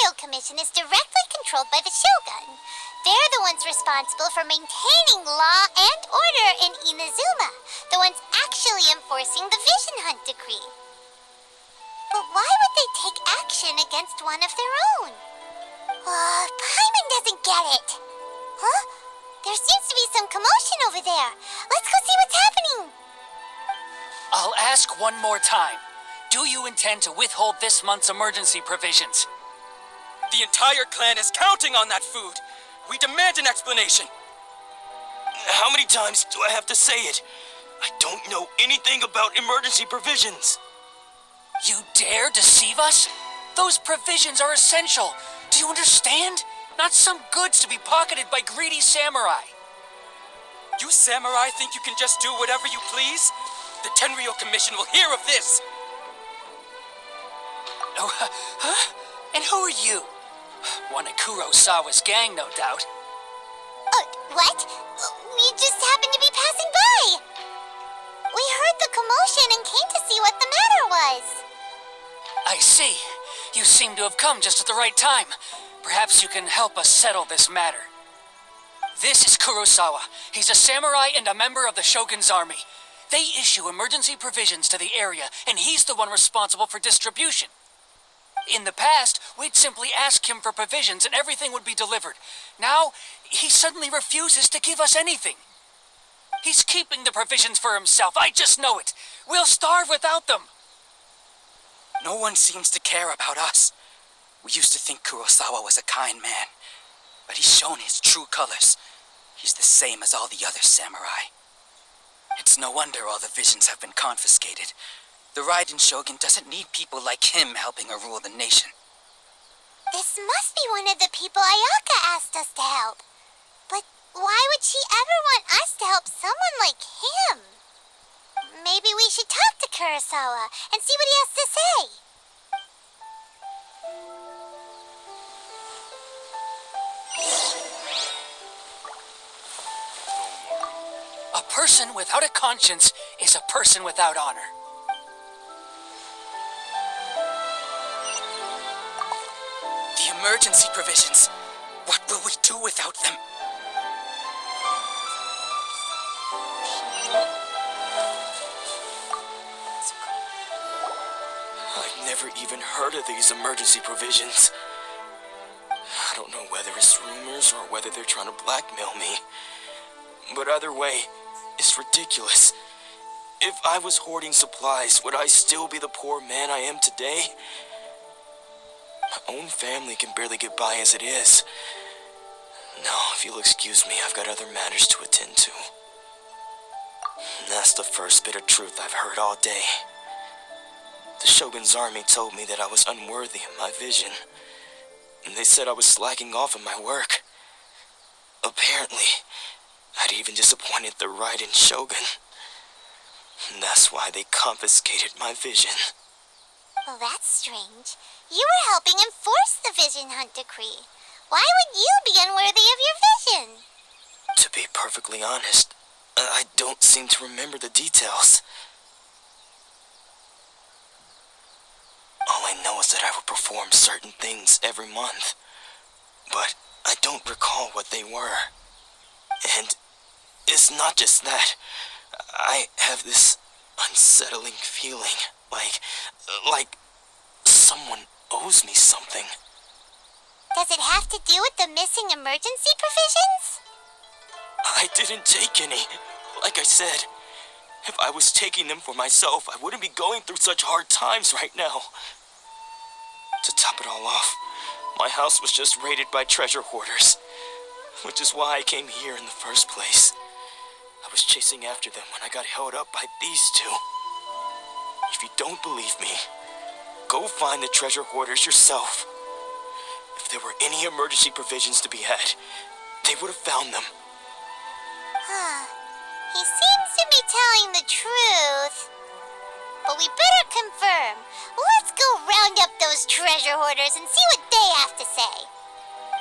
Tenryou Commission is directly controlled by the Shogun. They're the ones responsible for maintaining law and order in Inazuma, the ones actually enforcing the Vision Hunt Decree. But why would they take action against one of their own? Paimon doesn't get it. Huh? There seems to be some commotion over there. Let's go see what's happening. I'll ask one more time. Do you intend to withhold this month's emergency provisions? The entire clan is counting on that food. We demand an explanation. How many times do I have to say it? I don't know anything about emergency provisions. You dare deceive us? Those provisions are essential. Do you understand? Not some goods to be pocketed by greedy samurai. You samurai think you can just do whatever you please? The Tenryou Commission will hear of this. Oh, huh? And who are you? One of Kurosawa's gang, no doubt. What? We just happened to be passing by. We heard the commotion and came to see what the matter was. I see. You seem to have come just at the right time. Perhaps you can help us settle this matter. This is Kurosawa. He's a samurai and a member of the Shogun's army. They issue emergency provisions to the area, and he's the one responsible for distribution. In the past, we'd simply ask him for provisions and everything would be delivered. Now, he suddenly refuses to give us anything. He's keeping the provisions for himself. I just know it. We'll starve without them. No one seems to care about us. We used to think Kurosawa was a kind man, but he's shown his true colors. He's the same as all the other samurai. It's no wonder all the visions have been confiscated. The Raiden Shogun doesn't need people like him helping her rule the nation. This must be one of the people Ayaka asked us to help. But why would she ever want us to help someone like him? Maybe we should talk to Kurosawa and see what he has to say. A person without a conscience is a person without honor. The emergency provisions. What will we do without them? I've never even heard of these emergency provisions. I don't know whether it's rumors or whether they're trying to blackmail me. But either way, it's ridiculous. If I was hoarding supplies, would I still be the poor man I am today? My own family can barely get by as it is. Now, if you'll excuse me, I've got other matters to attend to. And that's the first bit of truth I've heard all day. The Shogun's army told me that I was unworthy of my vision. And they said I was slacking off in my work. Apparently, I'd even disappointed the Raiden Shogun. And that's why they confiscated my vision. Well, that's strange. You were helping enforce the Vision Hunt Decree. Why would you be unworthy of your vision? To be perfectly honest, I don't seem to remember the details. All I know is that I would perform certain things every month. But I don't recall what they were. And it's not just that. I have this unsettling feeling, like someone owes me something. Does it have to do with the missing emergency provisions? I didn't take any. Like I said, if I was taking them for myself, I wouldn't be going through such hard times right now. To top it all off, my house was just raided by treasure hoarders, which is why I came here in the first place. I was chasing after them when I got held up by these two. If you don't believe me, go find the treasure hoarders yourself. If there were any emergency provisions to be had, they would have found them. He seems to be telling the truth. But we better confirm. Let's go round up those treasure hoarders and see what they have to say.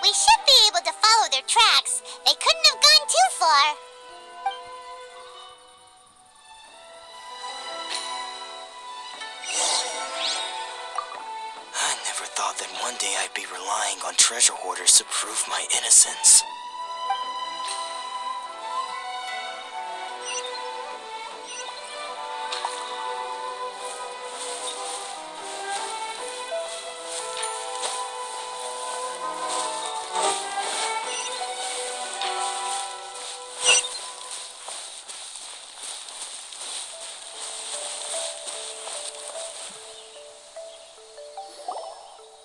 We should be able to follow their tracks. They couldn't have gone too far. I never thought that one day I'd be relying just to prove my innocence.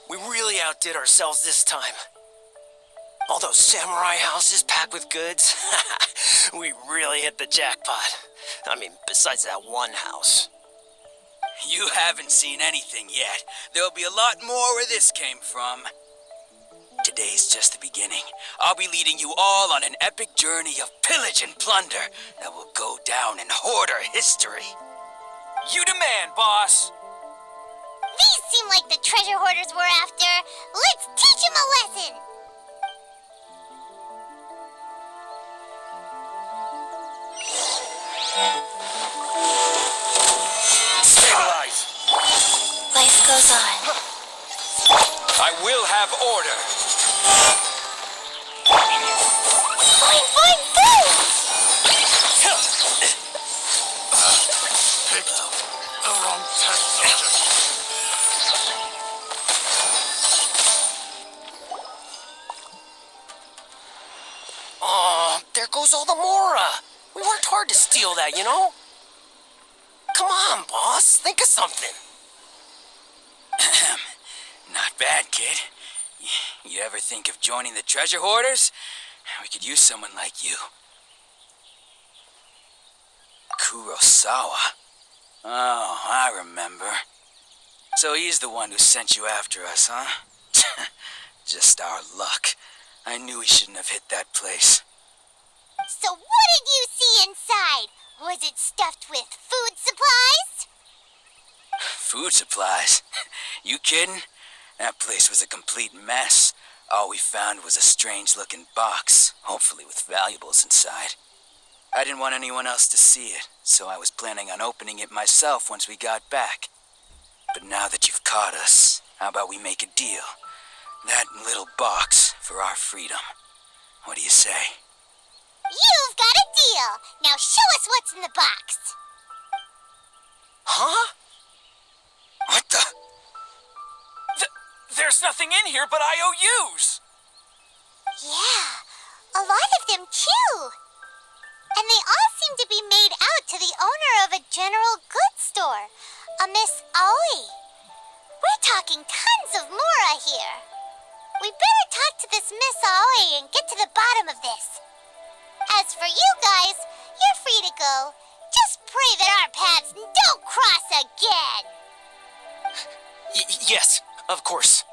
We really outdid ourselves this time. All those samurai houses packed with goods. We really hit the jackpot. I mean, besides that one house. You haven't seen anything yet. There'll be a lot more where this came from. Today's just the beginning. I'll be leading you all on an epic journey of pillage and plunder that will go down in hoarder history. You demand, boss! These seem like the treasure hoarders we're after. Let's teach them a lesson! Stabilize! Life goes on. I will have order. Fine, fine, go! Oh, there goes all the Mora. We worked hard to steal that, you know? Come on, boss. Think of something. Not bad, kid. You ever think of joining the treasure hoarders? We could use someone like you. Kurosawa. Oh, I remember. So he's the one who sent you after us, huh? Just our luck. I knew he shouldn't have hit that place. So what did you see inside? Was it stuffed with food supplies? Food supplies? You kidding? That place was a complete mess. All we found was a strange-looking box, hopefully with valuables inside. I didn't want anyone else to see it, so I was planning on opening it myself once we got back. But now that you've caught us, how about we make a deal? That little box for our freedom. What do you say? You've got a deal. Now show us what's in the box. Huh? What the? There's nothing in here but IOUs! Yeah, a lot of them too. And they all seem to be made out to the owner of a general goods store, a Miss Aoi. We're talking tons of Mora here. We better talk to this Miss Aoi and get to the bottom of this. As for you guys, you're free to go. Just pray that our paths don't cross again. Yes, of course.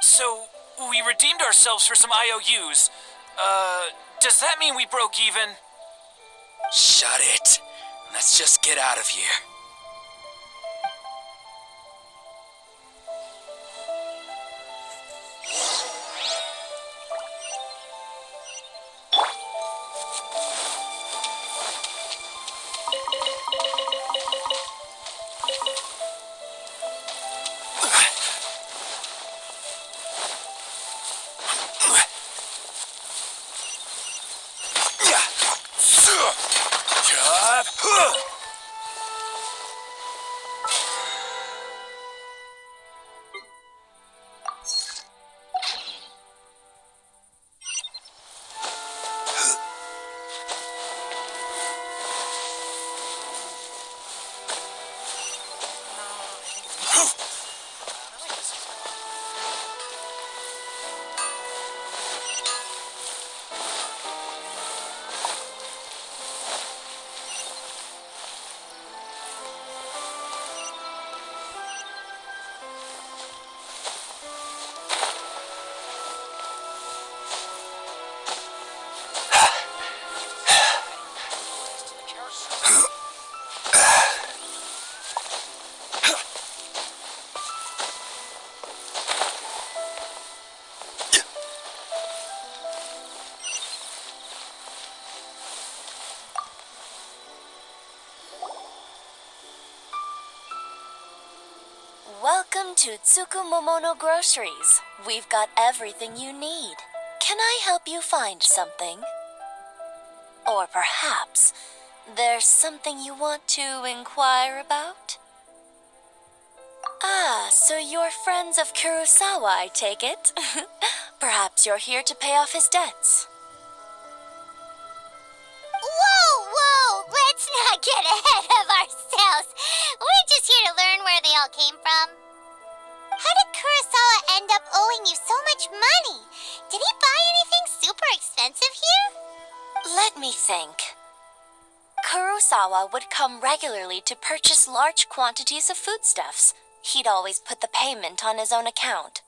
So, we redeemed ourselves for some IOUs. Does that mean we broke even? Shut it. Let's just get out of here. Welcome to Tsukumomono Groceries. We've got everything you need. Can I help you find something? Or perhaps there's something you want to inquire about? Ah, so you're friends of Kurosawa, I take it. Perhaps you're here to pay off his debts. Whoa! Let's not get ahead of ourselves. We're just here to learn where they all came from. How did Kurosawa end up owing you so much money? Did he buy anything super expensive here? Let me think. Kurosawa would come regularly to purchase large quantities of foodstuffs. He'd always put the payment on his own account.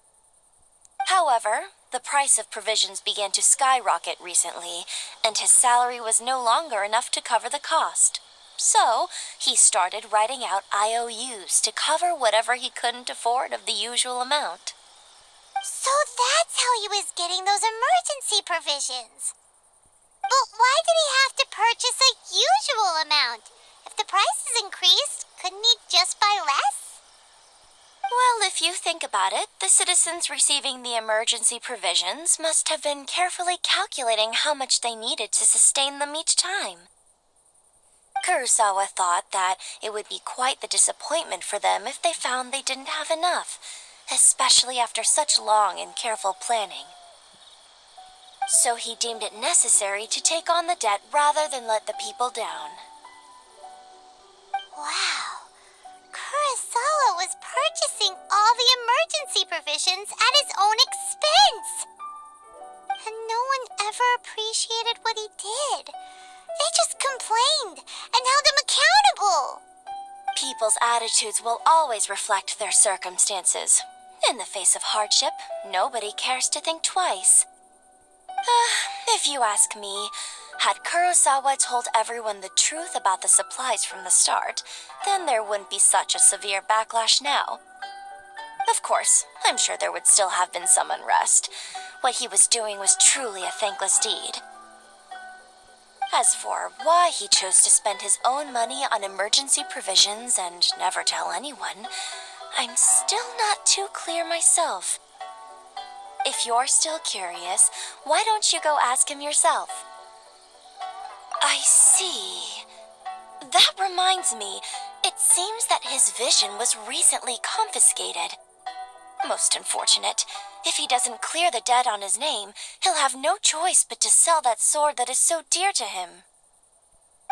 However, the price of provisions began to skyrocket recently, and his salary was no longer enough to cover the cost. So, he started writing out IOUs to cover whatever he couldn't afford of the usual amount. So that's how he was getting those emergency provisions. But why did he have to purchase a usual amount? If the prices increased, couldn't he just buy less? Well, if you think about it, the citizens receiving the emergency provisions must have been carefully calculating how much they needed to sustain them each time. Kurosawa thought that it would be quite the disappointment for them if they found they didn't have enough, especially after such long and careful planning. So he deemed it necessary to take on the debt rather than let the people down. Wow. Kurosawa was purchasing all the emergency provisions at his own expense. And no one ever appreciated what he did. They just complained and held him accountable. People's attitudes will always reflect their circumstances. In the face of hardship, nobody cares to think twice. If you ask me, had Kurosawa told everyone the truth about the supplies from the start, then there wouldn't be such a severe backlash now. Of course, I'm sure there would still have been some unrest. What he was doing was truly a thankless deed. As for why he chose to spend his own money on emergency provisions and never tell anyone, I'm still not too clear myself. If you're still curious, why don't you go ask him yourself? I see. That reminds me, it seems that his vision was recently confiscated. Most unfortunate. If he doesn't clear the debt on his name, he'll have no choice but to sell that sword that is so dear to him.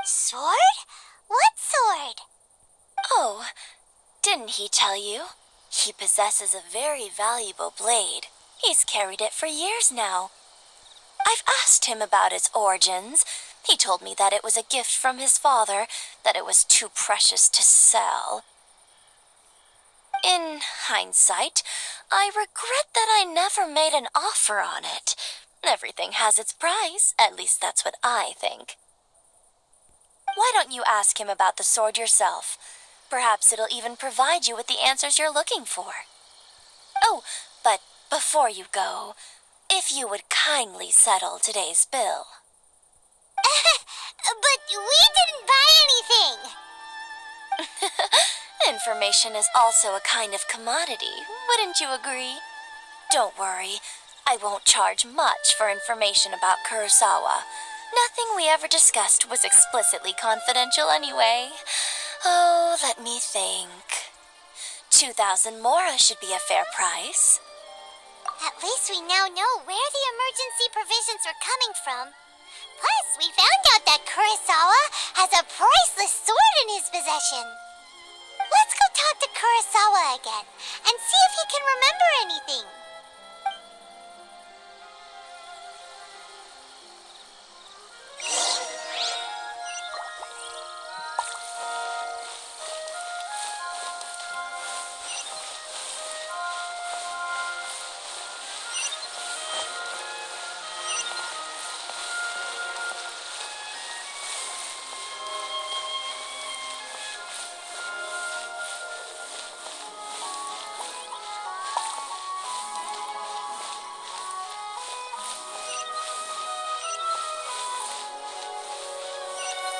Sword? What sword? Oh, didn't he tell you? He possesses a very valuable blade. He's carried it for years now. I've asked him about its origins. He told me that it was a gift from his father, that it was too precious to sell. In hindsight, I regret that I never made an offer on it. Everything has its price, at least that's what I think. Why don't you ask him about the sword yourself? Perhaps it'll even provide you with the answers you're looking for. Oh, but before you go, if you would kindly settle today's bill. But we didn't buy anything. Information is also a kind of commodity, wouldn't you agree? Don't worry, I won't charge much for information about Kurosawa. Nothing we ever discussed was explicitly confidential anyway. Oh, let me think. 2,000 mora should be a fair price. At least we now know where the emergency provisions were coming from. Plus, we found out that Kurosawa has a priceless sword in his possession. Let's go talk to Kurosawa again and see if he can remember anything.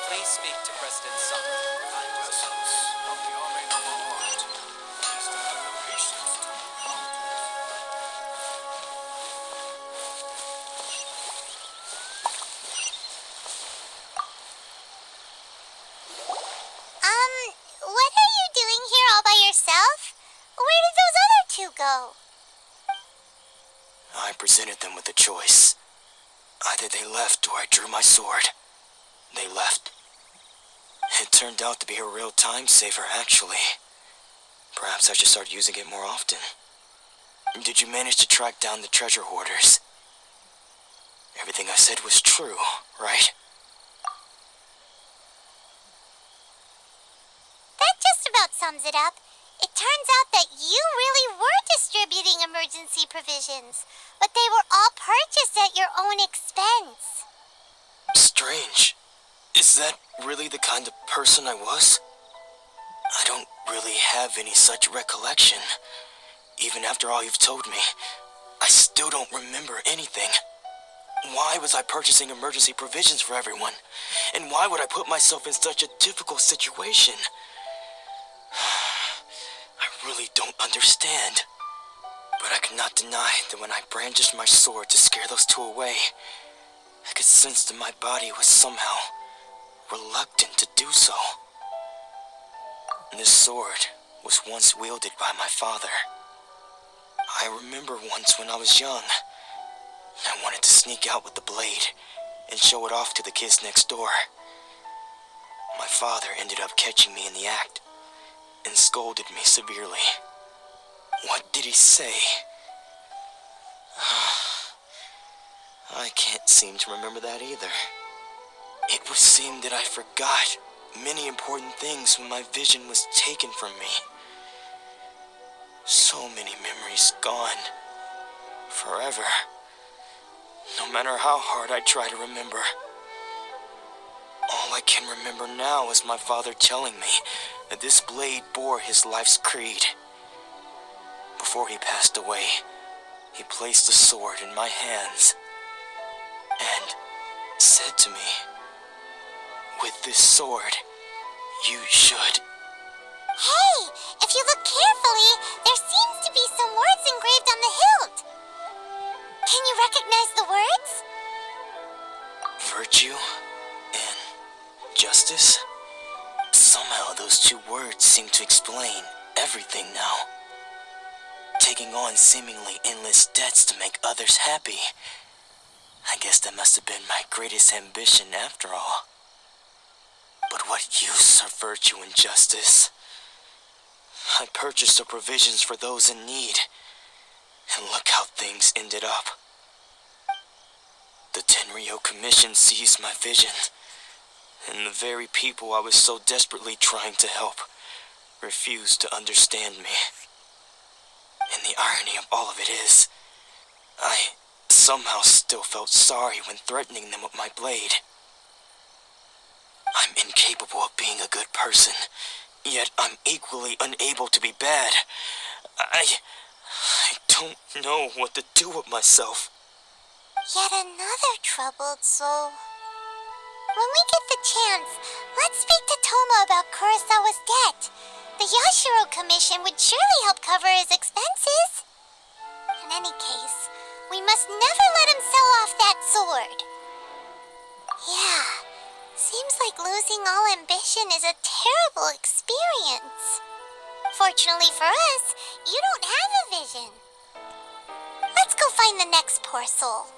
Please speak to President Sung. Essence of the army noble heart is to have the patience to be so. I presented them with a choice. Either they left or I drew my sword. They left. It turned out to be a real time saver, actually. Perhaps I should start using it more often. Did you manage to track down the treasure hoarders? Everything I said was true, right? That just about sums it up. It turns out that you really were distributing emergency provisions, but they were all purchased at your own expense. Strange. Is that really the kind of person I was? I don't really have any such recollection. Even after all you've told me, I still don't remember anything. Why was I purchasing emergency provisions for everyone? And why would I put myself in such a difficult situation? I really don't understand. But I cannot deny that when I brandished my sword to scare those two away, I could sense that my body was somehow reluctant to do so. This sword was once wielded by my father. I remember once when I was young, I wanted to sneak out with the blade and show it off to the kids next door. My father ended up catching me in the act and scolded me severely. What did he say? I can't seem to remember that either. It would seem that I forgot many important things when my vision was taken from me. So many memories gone. Forever. No matter how hard I try to remember. All I can remember now is my father telling me that this blade bore his life's creed. Before he passed away, he placed the sword in my hands and said to me, "With this sword, you should..." Hey, if you look carefully, there seems to be some words engraved on the hilt. Can you recognize the words? Virtue and justice? Somehow those two words seem to explain everything now. Taking on seemingly endless debts to make others happy. I guess that must have been my greatest ambition after all. But what use are virtue and justice? I purchased the provisions for those in need, and look how things ended up. The Tenryo Commission seized my vision, and the very people I was so desperately trying to help refused to understand me. And the irony of all of it is, I somehow still felt sorry when threatening them with my blade. I'm incapable of being a good person, yet I'm equally unable to be bad. I don't know what to do with myself. Yet another troubled soul. When we get the chance, let's speak to Toma about Kurosawa's debt. The Yashiro Commission would surely help cover his expenses. In any case, we must never let him sell off that sword. Yeah, seems like losing all ambition is a terrible experience. Fortunately for us, you don't have a vision. Let's go find the next poor soul.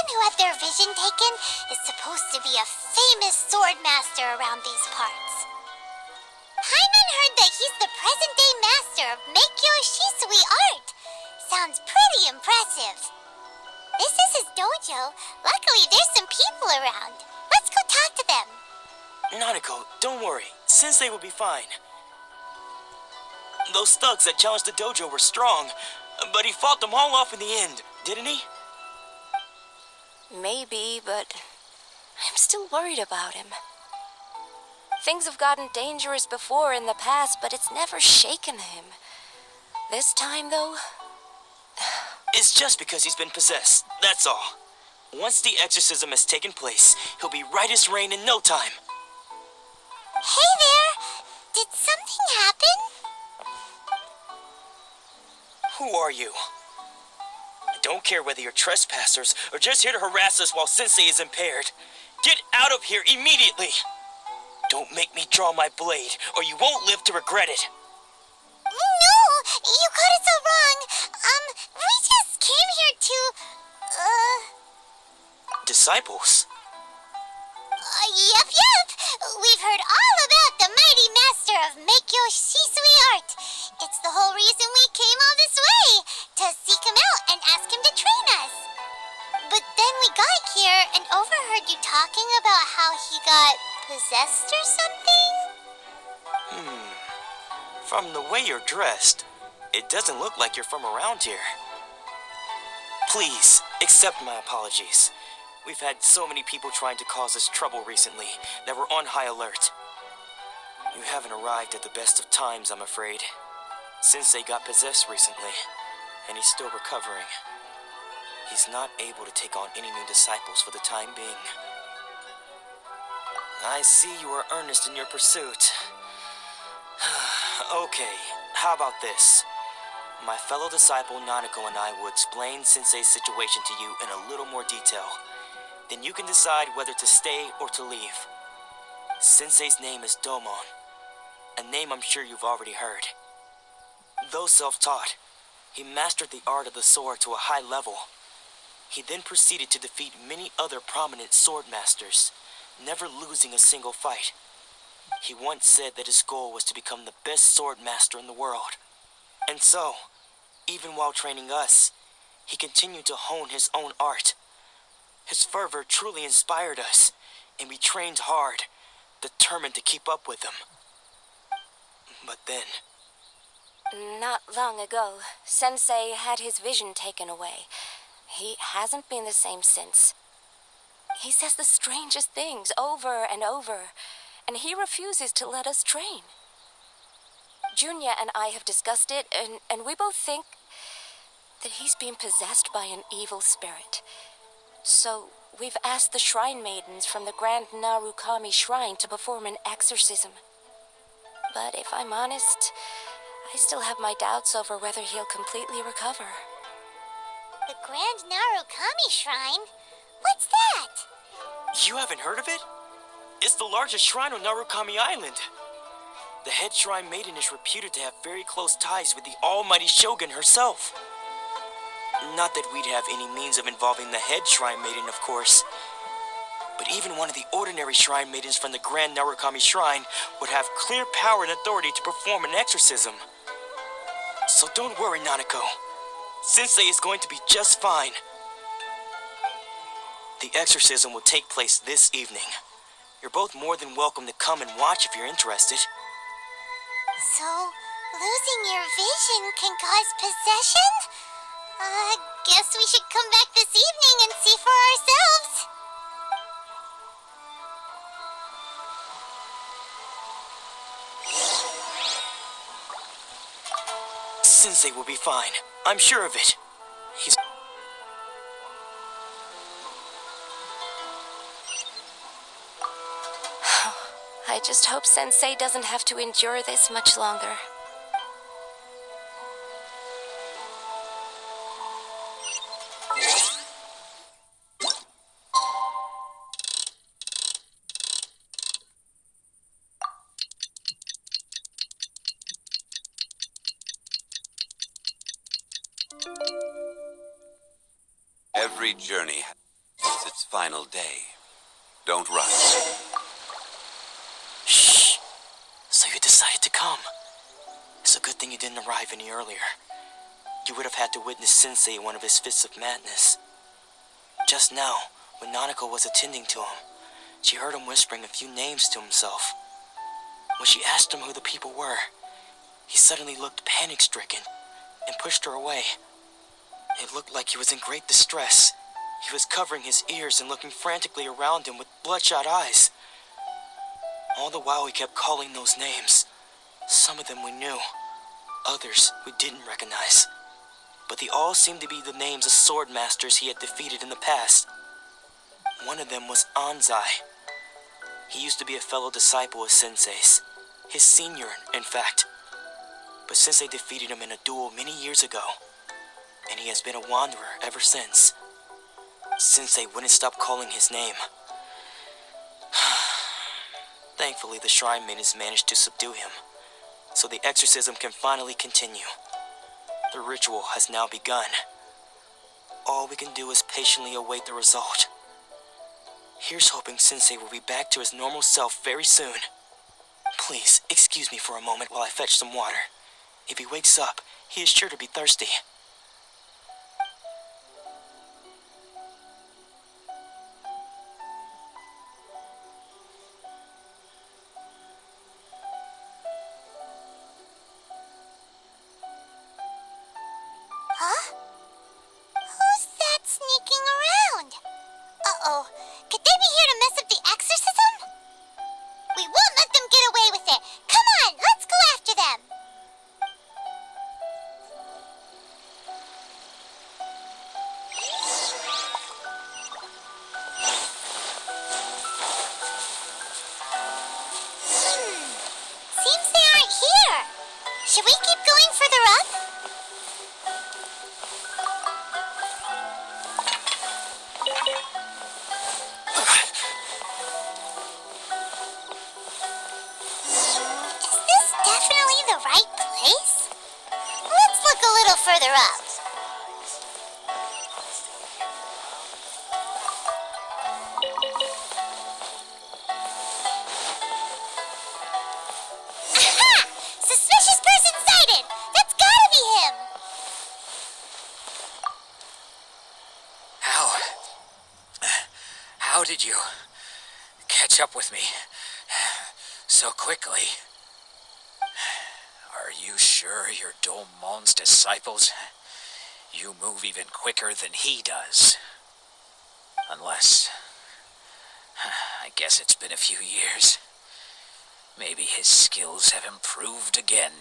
Who had their vision taken is supposed to be a famous sword master around these parts. Paimon heard that he's the present-day master of Meikyo Shisui art. Sounds pretty impressive. This is his dojo. Luckily, there's some people around. Let's go talk to them. Nanako, don't worry. Sensei will be fine. Those thugs that challenged the dojo were strong, But he fought them all off in the end, didn't he? Maybe, but I'm still worried about him. Things have gotten dangerous before in the past, but it's never shaken him. This time, though, It's just because he's been possessed, that's all. Once the exorcism has taken place, he'll be right as rain in no time. Hey there! Did something happen? Who are you? I don't care whether you're trespassers or just here to harass us while Sensei is impaired. Get out of here immediately! Don't make me draw my blade, or you won't live to regret it. No! You got it so wrong! We just came here to... Disciples? Yep. We've heard all about the mighty master of Meikyo Shisui art. It's the whole reason we came all this way, to seek him out and ask him to train us. But then we got here and overheard you talking about how he got possessed or something? From the way you're dressed, it doesn't look like you're from around here. Please, accept my apologies. We've had so many people trying to cause us trouble recently that we're on high alert. You haven't arrived at the best of times, I'm afraid. Sensei got possessed recently, and he's still recovering. He's not able to take on any new disciples for the time being. I see you are earnest in your pursuit. Okay, how about this? My fellow disciple Nanako and I will explain Sensei's situation to you in a little more detail. Then you can decide whether to stay or to leave. Sensei's name is Domon, a name I'm sure you've already heard. Though self-taught, he mastered the art of the sword to a high level. He then proceeded to defeat many other prominent sword masters, never losing a single fight. He once said that his goal was to become the best sword master in the world. And so, even while training us, he continued to hone his own art. His fervor truly inspired us, and we trained hard, determined to keep up with him. But then... not long ago, Sensei had his vision taken away. He hasn't been the same since. He says the strangest things over and over, and he refuses to let us train. Junya and I have discussed it, and we both think that he's being possessed by an evil spirit. So, we've asked the shrine maidens from the Grand Narukami Shrine to perform an exorcism. But if I'm honest, I still have my doubts over whether he'll completely recover. The Grand Narukami Shrine? What's that? You haven't heard of it? It's the largest shrine on Narukami Island. The head shrine maiden is reputed to have very close ties with the almighty Shogun herself. Not that we'd have any means of involving the head shrine maiden, of course. But even one of the ordinary shrine maidens from the Grand Narukami Shrine would have clear power and authority to perform an exorcism. So don't worry, Nanako. Sensei is going to be just fine. The exorcism will take place this evening. You're both more than welcome to come and watch if you're interested. So, losing your vision can cause possession? Guess we should come back this evening and see for ourselves. Sensei will be fine. I'm sure of it. He's... I just hope Sensei doesn't have to endure this much longer. Every journey has its final day. Don't rush. Shh. So you decided to come. It's a good thing you didn't arrive any earlier. You would have had to witness Sensei in one of his fits of madness. Just now, when Nanako was attending to him, she heard him whispering a few names to himself. When she asked him who the people were, he suddenly looked panic-stricken and pushed her away. It looked like he was in great distress. He was covering his ears and looking frantically around him with bloodshot eyes. All the while he kept calling those names. Some of them we knew, others we didn't recognize. But they all seemed to be the names of sword masters he had defeated in the past. One of them was Anzai. He used to be a fellow disciple of Sensei's, his senior, in fact. But Sensei defeated him in a duel many years ago, and he has been a wanderer ever since. Sensei wouldn't stop calling his name. Thankfully, the shrine maidens managed to subdue him, so the exorcism can finally continue. The ritual has now begun. All we can do is patiently await the result. Here's hoping Sensei will be back to his normal self very soon. Please, excuse me for a moment while I fetch some water. If he wakes up, he is sure to be thirsty. Huh? Who's that sneaking around? Uh-oh. Could they be here to mess up the exorcism? We won't let them get away with it. Come on, let's go after them. Seems they aren't here. Should we keep going further up? Is this definitely the right place? Let's look a little further up. Aha! Suspicious person sighted! That's gotta be him! How did you catch up with me so quickly? Are you sure you're Domon's disciples? You move even quicker than he does. Unless, I guess it's been a few years. Maybe his skills have improved again.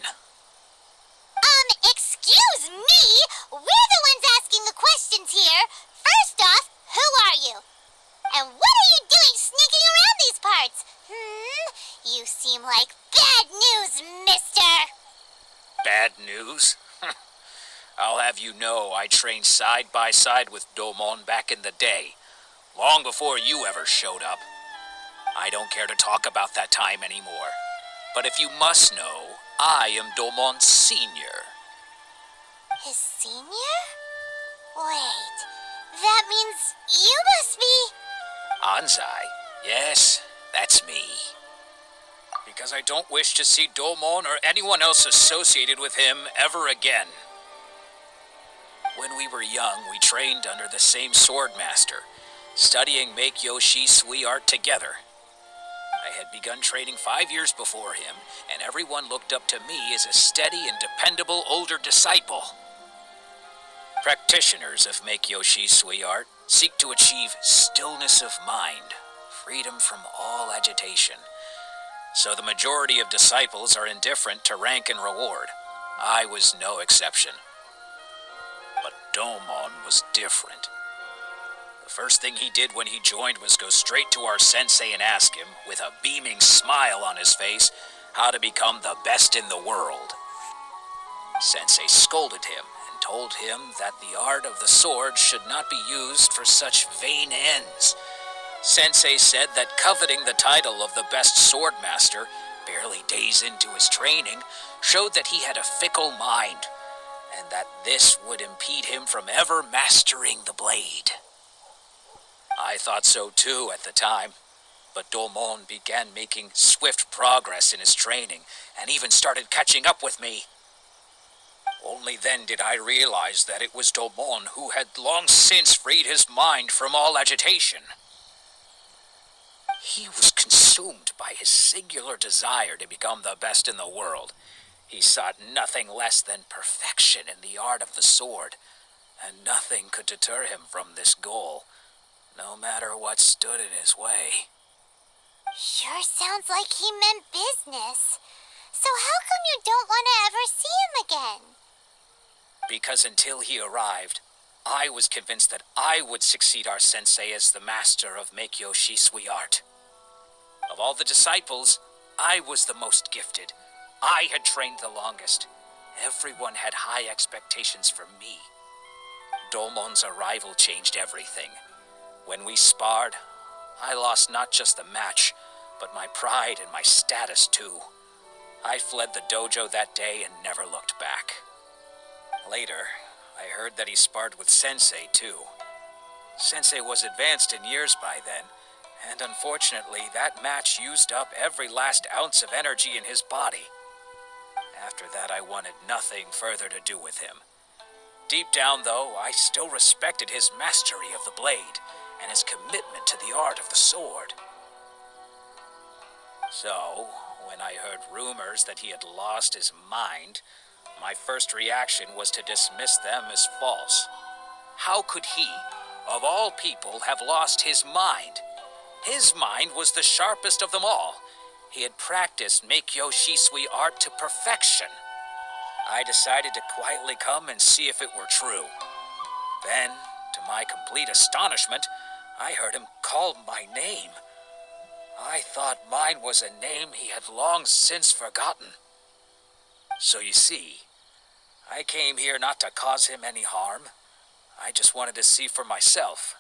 Excuse me? We're the ones asking the questions here. First off, who are you? And what are you doing sneaking around these parts? You seem like bad news, mister. Bad news? I'll have you know I trained side by side with Domon back in the day, long before you ever showed up. I don't care to talk about that time anymore. But if you must know, I am Domon's senior. His senior? Wait, that means you must be... Anzai? Yes, that's me. Because I don't wish to see Domon or anyone else associated with him ever again. When we were young, we trained under the same sword master, studying Make-Yoshi Sui art together. I had begun training 5 years before him, and everyone looked up to me as a steady and dependable older disciple. Practitioners of Make-Yoshi Sui art seek to achieve stillness of mind, freedom from all agitation. So the majority of disciples are indifferent to rank and reward. I was no exception. But Domon was different. The first thing he did when he joined was go straight to our sensei and ask him, with a beaming smile on his face, how to become the best in the world. Sensei scolded him and told him that the art of the sword should not be used for such vain ends. Sensei said that coveting the title of the best sword master, barely days into his training, showed that he had a fickle mind, and that this would impede him from ever mastering the blade. I thought so too at the time, but Domon began making swift progress in his training, and even started catching up with me. Only then did I realize that it was Domon who had long since freed his mind from all agitation. He was consumed by his singular desire to become the best in the world. He sought nothing less than perfection in the art of the sword, and nothing could deter him from this goal, no matter what stood in his way. Sure sounds like he meant business. So how come you don't want to ever see him again? Because until he arrived, I was convinced that I would succeed our sensei as the master of Meikyo Shisui art. Of all the disciples, I was the most gifted. I had trained the longest. Everyone had high expectations for me. Domon's arrival changed everything. When we sparred, I lost not just the match, but my pride and my status too. I fled the dojo that day and never looked back. Later, I heard that he sparred with Sensei too. Sensei was advanced in years by then, and unfortunately that match used up every last ounce of energy in his body. After that, I wanted nothing further to do with him. Deep down, though, I still respected his mastery of the blade and his commitment to the art of the sword. So, when I heard rumors that he had lost his mind, my first reaction was to dismiss them as false. How could he, of all people, have lost his mind? His mind was the sharpest of them all. He had practiced Meikyo Shisui art to perfection. I decided to quietly come and see if it were true. Then, to my complete astonishment, I heard him call my name. I thought mine was a name he had long since forgotten. So you see, I came here not to cause him any harm. I just wanted to see for myself.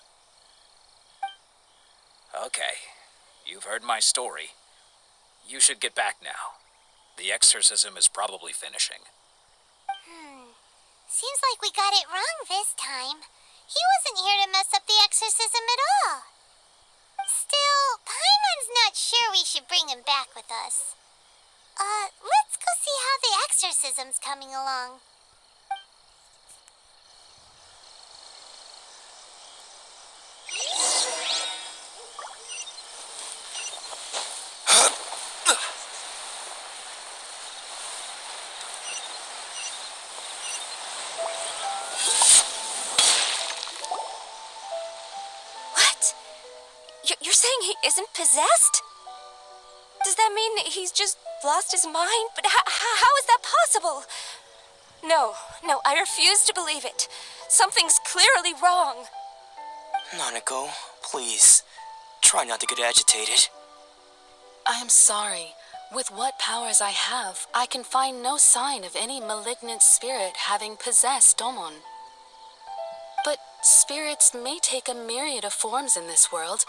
Okay, you've heard my story. You should get back now. The exorcism is probably finishing. Seems like we got it wrong this time. He wasn't here to mess up the exorcism at all. Still, Paimon's not sure we should bring him back with us. Let's go see how the exorcism's coming along. You're saying he isn't possessed? Does that mean that he's just lost his mind? But how is that possible? No, I refuse to believe it. Something's clearly wrong. Nanako, please, try not to get agitated. I am sorry. With what powers I have, I can find no sign of any malignant spirit having possessed Domon. But spirits may take a myriad of forms in this world,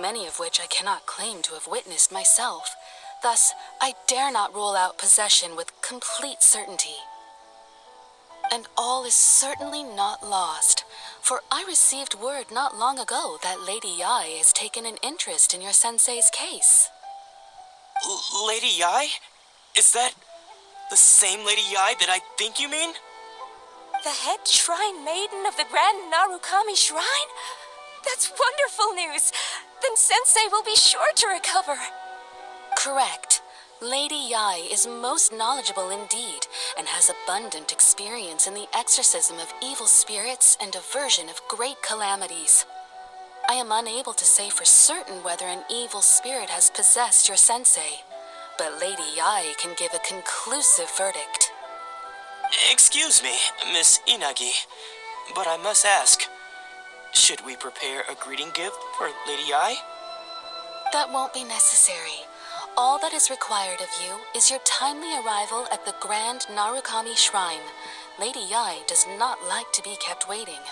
many of which I cannot claim to have witnessed myself. Thus, I dare not rule out possession with complete certainty. And all is certainly not lost, for I received word not long ago that Lady Yai has taken an interest in your sensei's case. Lady Yai? Is that the same Lady Yai that I think you mean? The head shrine maiden of the Grand Narukami Shrine? That's wonderful news! Then Sensei will be sure to recover. Correct. Lady Yai is most knowledgeable indeed, and has abundant experience in the exorcism of evil spirits and aversion of great calamities. I am unable to say for certain whether an evil spirit has possessed your sensei, but Lady Yai can give a conclusive verdict. Excuse me, Miss Inagi, but I must ask, should we prepare a greeting gift for Lady Yai? That won't be necessary. All that is required of you is your timely arrival at the Grand Narukami Shrine. Lady Yai does not like to be kept waiting.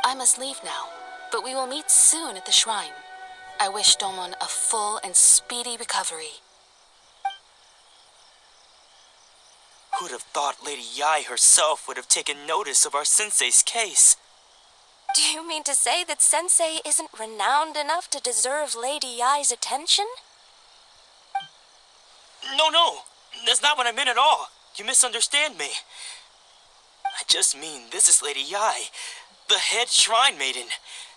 I must leave now, but we will meet soon at the shrine. I wish Domon a full and speedy recovery. Who'd have thought Lady Yai herself would have taken notice of our sensei's case? Do you mean to say that Sensei isn't renowned enough to deserve Lady Yai's attention? No, that's not what I meant at all. You misunderstand me. I just mean this is Lady Yai, the head shrine maiden.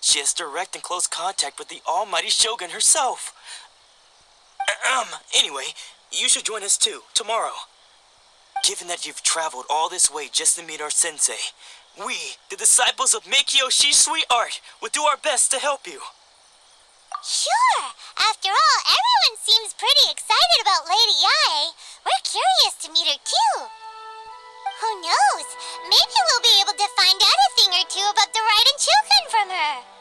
She has direct and close contact with the almighty Shogun herself. Anyway, you should join us too, tomorrow. Given that you've traveled all this way just to meet our sensei, We, the disciples of Meikyo Shisui Art, will do our best to help you. Sure. After all, everyone seems pretty excited about Lady Yae. We're curious to meet her too. Who knows? Maybe we'll be able to find out a thing or two about the Raiden children from her.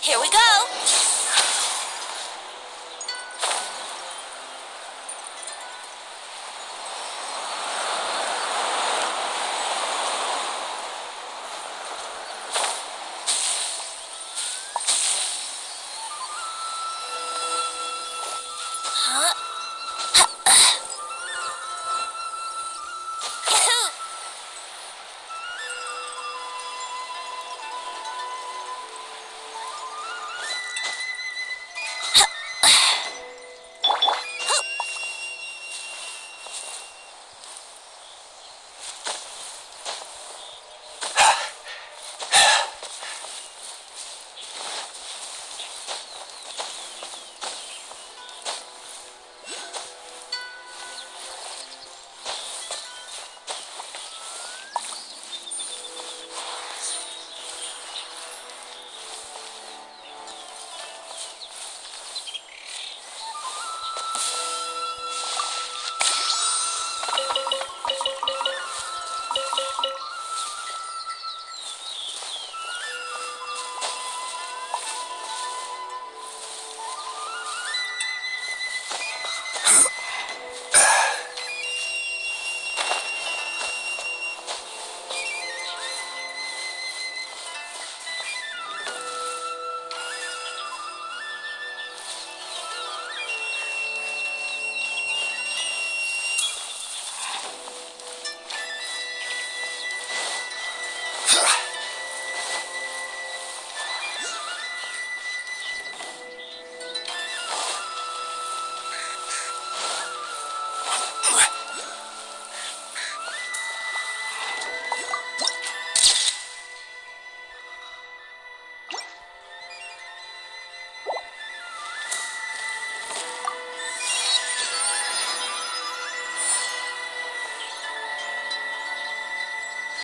Here we go.